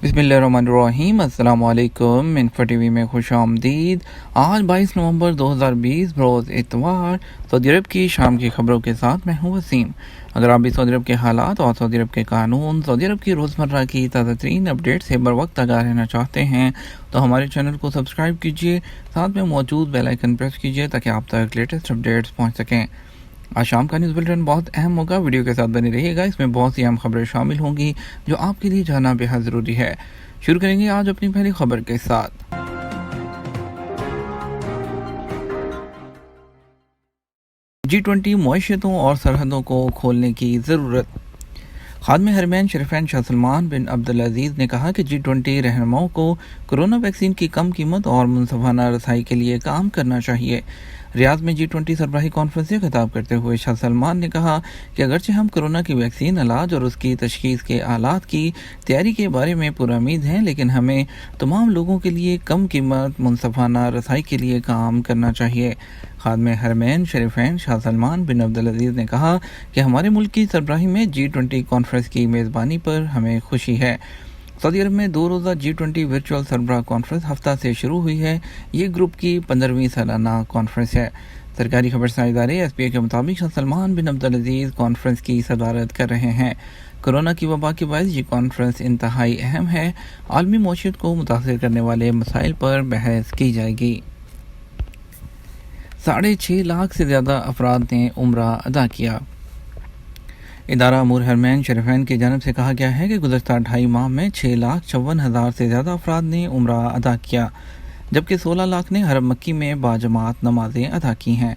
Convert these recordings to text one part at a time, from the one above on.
बिस्मिल्लाहिर्रहमानिर्रहीम। अस्सलाम वालेकुम। इन्फो टीवी में खुश आमदीद। आज 22 नवंबर 2020 रोज़ इतवार सऊदी अरब की शाम की खबरों के साथ मैं हूं वसीम। अगर आप भी सऊदी अरब के हालात और सऊदी अरब के कानून, सऊदी अरब की रोज़मर्रा की ताज़ा तरीन अपडेट से बर वक्त आगाह रहना चाहते हैं तो हमारे चैनल को सब्सक्राइब कीजिए, साथ में मौजूद बेल आइकन प्रेस कीजिए ताकि आप तक लेटेस्ट अपडेट्स पहुँच सकें। आज शाम का न्यूज़ बुलेटिन बहुत अहम होगा, वीडियो के साथ बने रहिएगा। इसमें बहुत सी अहम खबरें शामिल होंगी जो आपके लिए जानना बेहद ज़रूरी है। शुरू करेंगे आज अपनी पहली खबर के साथ। G20 मुआशियतों और सरहदों को खोलने की ज़रूरत। खादिम हरमैन शरीफैन शाह सलमान बिन अब्दुल अजीज़ ने कहा कि G20 रहनुमाओं को कोरोना वैक्सीन की कम कीमत और मुनसफाना रसाई के लिए काम करना चाहिए। रियाद में G20 सरबराही कॉन्फ्रेंस से खिताब करते हुए शाह सलमान ने कहा कि अगरचे हम कोरोना की वैक्सीन, इलाज और उसकी तशखीस के आलात की तैयारी के बारे में पुरुमीद हैं, लेकिन हमें तमाम लोगों के लिए कम कीमत मुनसफाना रसाई के लिए काम करना चाहिए। खादिम हरमैन शरीफैन शाह सलमान बिन अब्दुल अजीज़ ने कहा कि हमारे मुल्क की सरबराही में G20 कॉन्फ्रेंस की मेज़बानी पर हमें खुशी है। सऊदी अरब में 2 रोज़ा G20 वर्चुअल सरबराह कॉन्फ्रेंस हफ्ता से शुरू हुई है। ये ग्रुप की 15वीं सालाना कॉन्फ्रेंस है। सरकारी खबरसार इदारे SPA के मुताबिक शाह सलमान बिन अब्दुल अजीज़ कॉन्फ्रेंस की सदारत कर रहे हैं। कोरोना की वबा के बायस ये कॉन्फ्रेंस इंतहाई अहम है। आलमी मईशत को मुतासिर करने वाले मसाइल पर बहस की जाएगी। 6.5 लाख से ज़्यादा अफराद ने उम्रा अदा किया। इदारा अमूर हरमैन शरीफैन की जानब से कहा गया है कि गुज़श्ता 2.5 माह में 6,54,000 से ज़्यादा अफराद ने उम्रा अदा किया, जबकि 16 लाख ने हरम मक्की में बाजमात नमाजें अदा की हैं।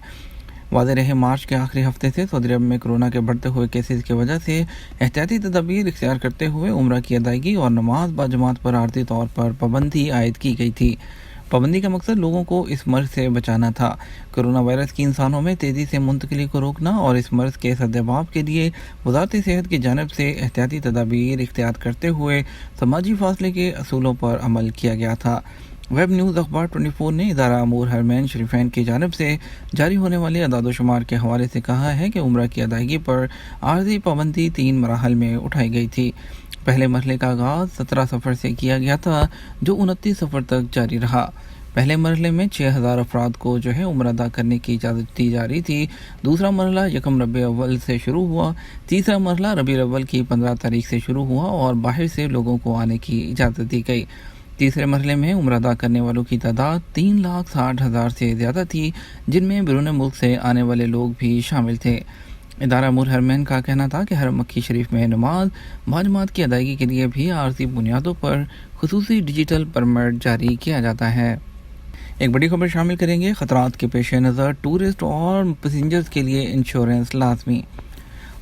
वाज़ेह रहे मार्च के आखिरी हफ्ते से सऊदी अरब में कोरोना के बढ़ते हुए केसेस की वजह से एहतियाती तदाबीर इख्तियार करते हुए उम्रा की अदायगी और नमाज बाजमात पर आर्जी तौर पर पाबंदी आयद की गई थी। पाबंदी का मकसद लोगों को इस मर्ज़ से बचाना था। कोरोना वायरस की इंसानों में तेज़ी से मुंतकिली को रोकना और इस मर्ज़ के सद्दबाब के लिए वज़ारत सेहत की जानिब से एहतियाती तदाबीर इख्तियार करते हुए समाजी फासले के असूलों पर अमल किया गया था। वेब न्यूज़ अखबार 24 ने इदारा अमूर हरमैन शरीफैन की जानिब से जारी होने वाले अदाद-ओ-शुमार के हवाले से कहा है कि उम्रा की अदायगी पर आर्जी पाबंदी 3 मराहल में उठाई गई थी। पहले मरहले का आगाज़ 17 सफ़र से किया गया था, जो 29 सफ़र तक जारी रहा। पहले मरहले में 6,000 अफराद को उम्र अदा करने की इजाज़त दी जा रही थी। दूसरा मरहला 1 रबी अव्वल से शुरू हुआ। तीसरा मरहला रबी अव्वल की 15 तारीख से शुरू हुआ और बाहर से लोगों को आने की इजाज़त दी गई। तीसरे मरहले में उम्र अदा करने वालों की तादाद 3,60,000 से ज़्यादा थी, जिनमें बैरून मुल्क से आने वाले लोग भी शामिल थे। इदारा अमूर हरमैन का कहना था कि हरम मक्की शरीफ में नमाज बाजमात की अदायगी के लिए भी आर्जी बुनियादों पर खुसूसी डिजिटल परमिट जारी किया जाता है। एक बड़ी खबर शामिल करेंगे। ख़तरात के पेश नज़र टूरिस्ट और पैसेंजर्स के लिए इंश्योरेंस लाजमी।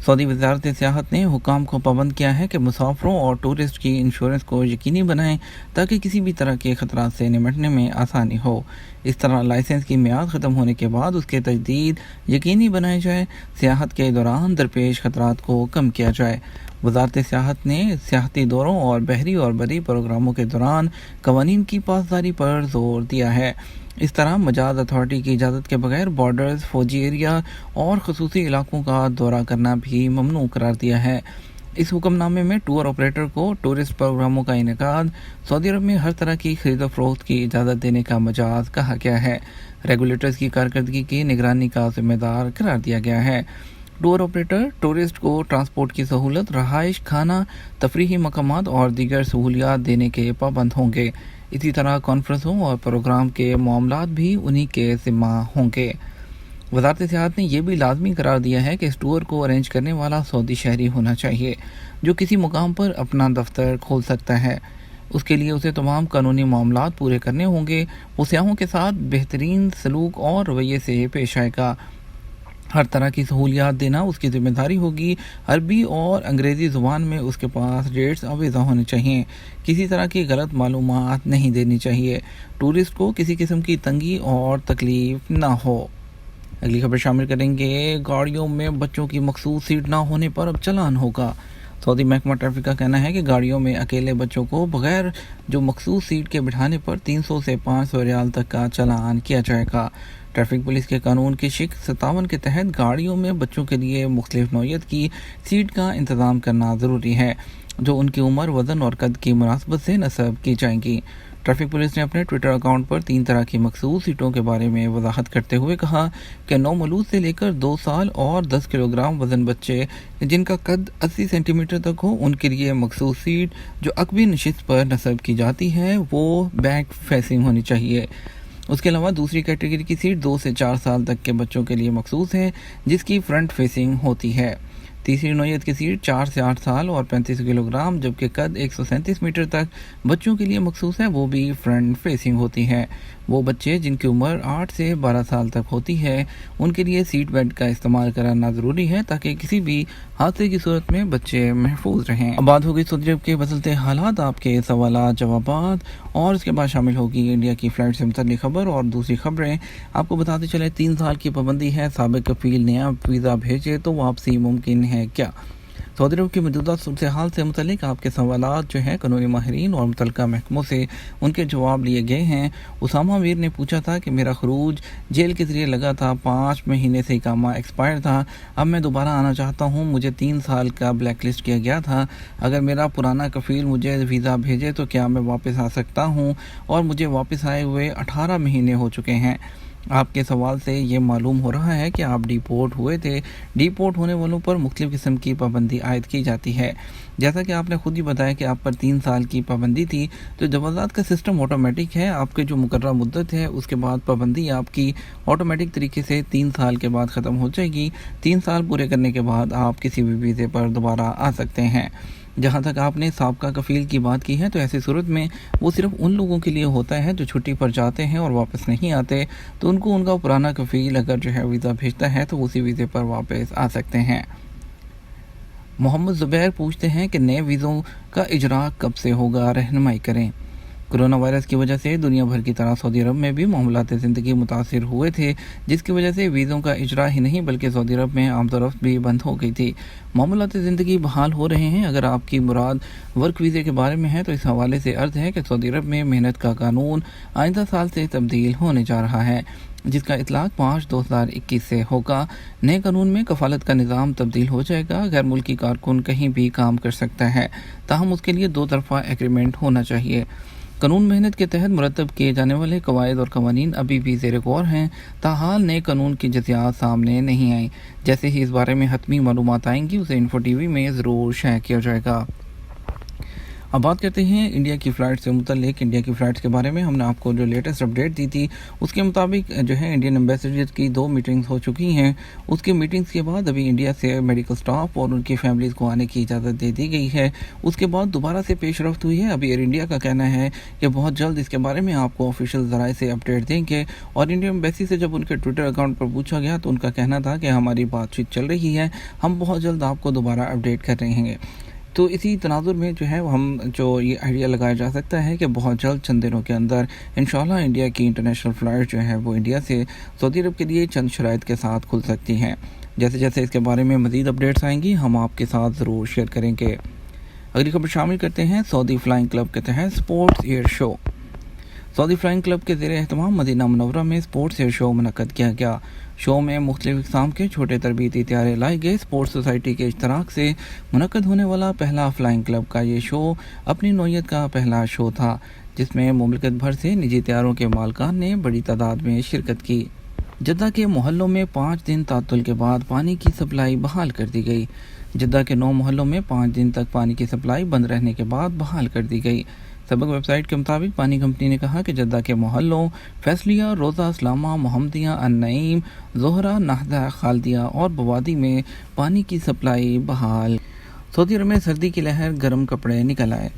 सऊदी वज़ारत सियाहत ने हुकाम को पाबंद किया है कि मुसाफरों और टूरिस्ट की इंश्योरेंस को यकीनी बनाएं ताकि किसी भी तरह के ख़तरात से निपटने में आसानी हो। इस तरह लाइसेंस की मियाद ख़त्म होने के बाद उसके तजदीद यकीनी बनाई जाए। सियाहत के दौरान दरपेश ख़तरात को कम किया जाए। वज़ारत सियाहत ने सियाहती दौरों और बहरी और बरी प्रोग्रामों के दौरान कवानीन की पासदारी पर जोर दिया है। इस तरह मजाज अथॉरिटी की इजाज़त के बगैर बॉर्डर्स, फौजी एरिया और खसूसी इलाकों का दौरा करना भी ममनू करार दिया है। इस हुक्मनामे में टूर ऑपरेटर को टूरिस्ट प्रोग्रामों का इनेकाद, सऊदी अरब में हर तरह की खरीद फरोख्त की इजाज़त देने का मजाज कहा गया है। रेगुलेटर्स की कारकर्दगी की निगरानी का जिम्मेदार करार दिया गया है। टूर ऑपरेटर टूरिस्ट को ट्रांसपोर्ट की सहूलत, रहाइश, खाना, तफरीही मकामात और दीगर सहूलियात देने के पाबंद होंगे। इसी तरह कॉन्फ्रेंसों और प्रोग्राम के मामलात भी उन्हीं के ज़िम्मा होंगे। वज़ारत सियाहत ने यह भी लाजमी करार दिया है कि इस टूर को अरेंज करने वाला सऊदी शहरी होना चाहिए, जो किसी मुकाम पर अपना दफ्तर खोल सकता है। उसके लिए उसे तमाम कानूनी मामलात पूरे करने होंगे। वो सियाहों के साथ बेहतरीन सलूक और रवैये से पेश आएगा। हर तरह की सहूलियात देना उसकी ज़िम्मेदारी होगी। अरबी और अंग्रेज़ी ज़ुबान में उसके पास रेट्स आवेज़ा होने चाहिए। किसी तरह की गलत मालूमात नहीं देनी चाहिए। टूरिस्ट को किसी किस्म की तंगी और तकलीफ़ ना हो। अगली खबर शामिल करेंगे। गाड़ियों में बच्चों की मखसूस सीट ना होने पर अब चालान होगा। सऊदी महकमा ट्रैफिक का कहना है कि गाड़ियों में अकेले बच्चों को बगैर मखसूस सीट के बिठाने पर 300 से 500 रियाल तक का चालान किया जाएगा। ट्रैफिक पुलिस के कानून की शिक 57 के तहत गाड़ियों में बच्चों के लिए मुख्तलिफ नौइयत की सीट का इंतज़ाम करना ज़रूरी है। जो उनकी उम्र, वज़न और कद की मुनासबत से नस्ब की जाएंगी। ट्रैफिक पुलिस ने अपने ट्विटर अकाउंट पर 3 तरह की मखसूस सीटों के बारे में वजाहत करते हुए कहा कि नौमौलूद से लेकर 2 साल और 10 किलोग्राम वज़न बच्चे जिनका कद 80 सेंटीमीटर तक हो, उनके लिए मखसूस सीट जो अकबी नशिस्त पर नस्ब की जाती है वो बैक फेसिंग होनी चाहिए। उसके अलावा दूसरी कैटेगरी की सीट 2 से 4 साल तक के बच्चों के लिए मखसूस है, जिसकी फ्रंट फेसिंग होती है। तीसरी नौयत की सीट 4 से 8 साल और 35 किलोग्राम जबकि कद 137 मीटर तक बच्चों के लिए मखसूस है, वो भी फ्रंट फेसिंग होती है। वो बच्चे जिनकी उम्र 8 से 12 साल तक होती है, उनके लिए सीट बेल्ट का इस्तेमाल कराना ज़रूरी है ताकि किसी भी हादसे की सूरत में बच्चे महफूज रहें। अब बात होगी सऊदी अरब के बदलते हालात, आपके सवालात जवाबात और उसके बाद शामिल होगी इंडिया की फ़्लाइट से मुतल्लिक़ खबर और दूसरी खबरें। आपको बताते चले 3 साल की पाबंदी है, साबिक़ कफ़ील नया वीज़ा भेजे तो वापसी मुमकिन है क्या? सऊदी अरब की मौजूदा सूरत हाल से मुतल्लिक़ आपके सवालात जो हैं कानूनी माहिरीन और मुतल्लिक़ा महकमों से उनके जवाब लिए गए हैं। उसामा मीर ने पूछा था कि मेरा खरूज जेल के ज़रिए लगा था, 5 महीने से इकामा एक्सपायर था, अब मैं दोबारा आना चाहता हूँ, मुझे 3 साल का ब्लैक लिस्ट किया गया था, अगर मेरा पुराना कफ़ील मुझे वीज़ा भेजे तो क्या मैं वापस आ सकता हूँ? और मुझे वापस आए हुए 18 महीने हो चुके हैं। आपके सवाल से ये मालूम हो रहा है कि आप डिपोर्ट हुए थे। डिपोर्ट होने वालों पर मुख्तलिफ़ किस्म की पाबंदी आयद की जाती है। जैसा कि आपने खुद ही बताया कि आप पर 3 साल की पाबंदी थी, तो जवाज़ात का सिस्टम ऑटोमेटिक है। आपके जो मुकर्रर मुद्दत है उसके बाद पाबंदी आपकी ऑटोमेटिक तरीके से 3 साल के बाद ख़त्म हो जाएगी। 3 साल पूरे करने के बाद आप किसी भी वीज़े पर दोबारा आ सकते हैं। जहाँ तक आपने साबका कफ़ील की बात की है, तो ऐसी सूरत में वो सिर्फ़ उन लोगों के लिए होता है जो छुट्टी पर जाते हैं और वापस नहीं आते, तो उनको उनका पुराना कफ़ील अगर जो है वीज़ा भेजता है तो उसी वीज़े पर वापस आ सकते हैं। मोहम्मद ज़ुबैर पूछते हैं कि नए वीज़ों का इजरा कब से होगा, रहनुमाई करें। कोरोना वायरस की वजह से दुनिया भर की तरह सऊदी अरब में भी मामलात ज़िंदगी मुतासिर हुए थे, जिसकी वजह से वीज़ों का इजरा ही नहीं बल्कि सऊदी अरब में आमदोरफ्त भी बंद हो गई थी। मामलात ज़िंदगी बहाल हो रहे हैं। अगर आपकी मुराद वर्क वीज़े के बारे में है तो इस हवाले से अर्ज़ है कि सऊदी अरब में मेहनत का कानून आइंदा साल से तब्दील होने जा रहा है, जिसका इतलाक़ 5/2021 से होगा। नए कानून में कफ़ालत का निज़ाम तब्दील हो जाएगा। गैर मुल्की कारकुन कहीं भी काम कर सकता है, ताहम उसके लिए 2 तरफ़ा एग्रीमेंट होना चाहिए। कानून मेहनत के तहत मुरतब किए जाने वाले कवायद और कवानीन अभी भी ज़ेर गौर हैं, ताहाल नए कानून की जज़ियात सामने नहीं आई। जैसे ही इस बारे में हतमी मालूमात आएंगी उसे इन्फो टीवी में ज़रूर शेयर किया जाएगा। अब बात करते हैं इंडिया की फ़्लाइट से मुतल्लिक़। इंडिया की फ़्लाइट्स के बारे में हमने आपको जो लेटेस्ट अपडेट दी थी उसके मुताबिक जो है इंडियन एम्बेसडर की 2 मीटिंग्स हो चुकी हैं। उसकी मीटिंग्स के बाद अभी इंडिया से मेडिकल स्टाफ और उनकी फैमिलीज़ को आने की इजाज़त दे दी गई है। उसके बाद दोबारा से पेशरफ्त हुई है। अभी एयर इंडिया का कहना है कि बहुत जल्द इसके बारे में आपको ऑफिशियल ज़राए से अपडेट देंगे। और इंडियन एम्बेसी से जब उनके ट्विटर अकाउंट पर पूछा गया तो उनका कहना था कि हमारी बातचीत चल रही है, हम बहुत जल्द आपको दोबारा अपडेट कर रहे हैं। तो इसी तनाजुर में जो है हम जो ये आइडिया लगाया जा सकता है कि बहुत जल्द चंद दिनों के अंदर इंशाल्लाह इंडिया की इंटरनेशनल फ़्लाइट जो है वो इंडिया से सऊदी अरब के लिए चंद शराइत के साथ खुल सकती हैं। जैसे जैसे इसके बारे में मज़ीद अपडेट्स आएंगी हम आपके साथ ज़रूर शेयर करेंगे। अगली खबर शामिल करते हैं सऊदी फ्लाइंग क्लब के तहत sports air show. Saudi flying club के ज़ेर एहतमाम मदीना मुनव्वरा में स्पोर्ट्स एयर शो मुनक़्क़द किया गया। शो में मुख्तलिफ़ इक़साम के छोटे तरबीती त्यारे लाए गए। स्पोर्ट्स सोसाइटी के इश्तराक से मुनक़्क़द होने वाला पहला फ्लाइंग क्लब का ये शो अपनी नौयत का पहला शो था, जिसमें मुमलिकत भर से निजी त्यारों के मालकान ने बड़ी तादाद में शिरकत की। जद्दा के मोहल्लों में 5 दिन तातुल के बाद पानी की सप्लाई बहाल कर दी गई। जद्दा के 9 मोहल्लों में 5 दिन तक पानी की सप्लाई बंद रहने के बाद बहाल कर दी गई। सबक वेबसाइट के मुताबिक पानी कंपनी ने कहा कि जद्दा के मोहल्लों फैसलिया, रोज़ा, इस्लामा, मोहम्मदिया, अन-नईम, ज़ोहरा, नाहदा, खालदिया और बवादी में पानी की सप्लाई बहाल। सऊदी अरब में सर्दी की लहर, गर्म कपड़े निकल आए।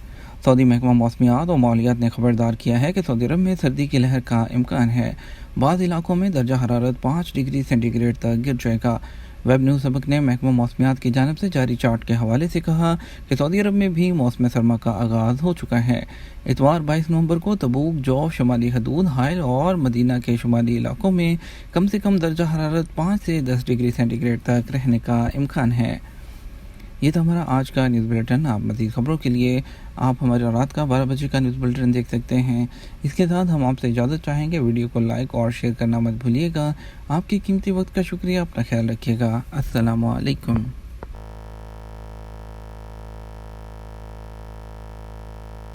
सऊदी महकमा मौसमियात और मालियात ने खबरदार किया है कि सऊदी अरब में सर्दी की लहर का इम्कान है। बाज़ इलाकों में दर्जा हरारत 5 डिग्री सेंटीग्रेड तक गिर जाएगा। वेब न्यूज़ सबक ने महकमा मौसमियात की जानिब से जारी चार्ट के हवाले से कहा कि सऊदी अरब में भी मौसम सरमा का आगाज़ हो चुका है। इतवार 22 नवंबर को तबूक, जौफ, शुमाली हदूद, हाइल और मदीना के शुमाली इलाकों में कम से कम दर्जा हरारत 5 से 10 डिग्री सेंटीग्रेड तक रहने का इम्कान है। ये था हमारा आज का न्यूज़ बुलेटिन। आप मज़ीद खबरों के लिए आप हमारे रात का 12 बजे का न्यूज़ बुलेटिन देख सकते हैं। इसके साथ हम आपसे इजाज़त चाहेंगे। वीडियो को लाइक और शेयर करना मत भूलिएगा। आपकी कीमती वक्त का शुक्रिया। अपना ख्याल रखिएगा। अस्सलामु अलैकुम।